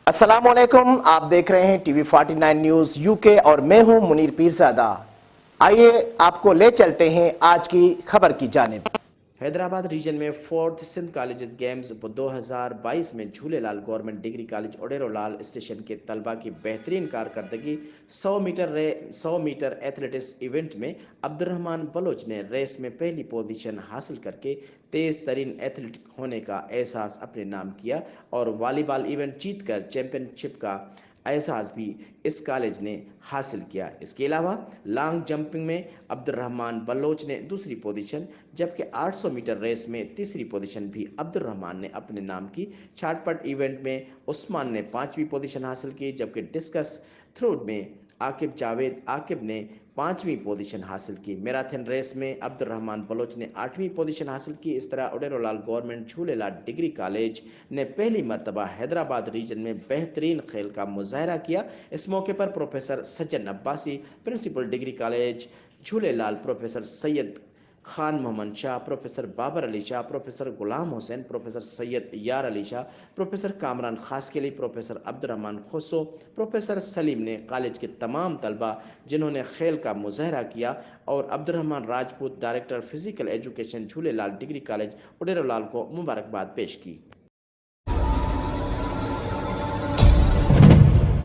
अस्सलामुअलैकुम, आप देख रहे हैं टीवी 49 न्यूज यूके और मैं हूं मुनीर पीरजादा। आइए आपको ले चलते हैं आज की खबर की जानिब। हैदराबाद रीजन में फोर्थ सिंध कॉलेजेस गेम्स 2022 में Jhulelal government degree college Oderolal station के तलबा की बेहतरीन कारकर्दगी 100 मीटर एथलेटिक्स इवेंट में अब्दुर्रहमान बलोच ने रेस में पहली पोजीशन हासिल करके तेज़ तरीन एथलीट होने का एहसास अपने नाम किया और वॉलीबॉल इवेंट जीतकर चैंपियनशिप का एहसास भी इस कॉलेज ने हासिल किया। इसके अलावा लॉन्ग जंपिंग में अब्दुर्रहमान बलोच ने दूसरी पोजीशन, जबकि 800 मीटर रेस में तीसरी पोजीशन भी अब्दुर्रहमान ने अपने नाम की। शॉटपट इवेंट में उस्मान ने 5वीं पोजीशन हासिल की, जबकि डिस्कस थ्रो में आकिब ने 5वीं पोजीशन हासिल की। मैराथन रेस में अब्दुर्रहमान बलोच ने 8वीं पोजीशन हासिल की। इस तरह ओडेरोलाल गवर्नमेंट झूलेलाल डिग्री कॉलेज ने पहली मरतबा हैदराबाद रीजन में बेहतरीन खेल का मुजाहरा किया। इस मौके पर professor Sajjan Abbasi, principal degree college Jhulelal, professor Syed Khan Mohammad Shah, professor Babar Ali Shah, professor Ghulam Hussain, professor Syed Yar Ali Shah, professor Kamran खास के लिए, प्रोफेसर अब्दुर्रहमान खुसो, प्रोफेसर सलीम ने कॉलेज के तमाम तलबा जिन्होंने खेल का मुजाहरा किया और Abdurrahman Rajput, director physical education Jhulelal degree college Oderolal को मुबारकबाद पेश की।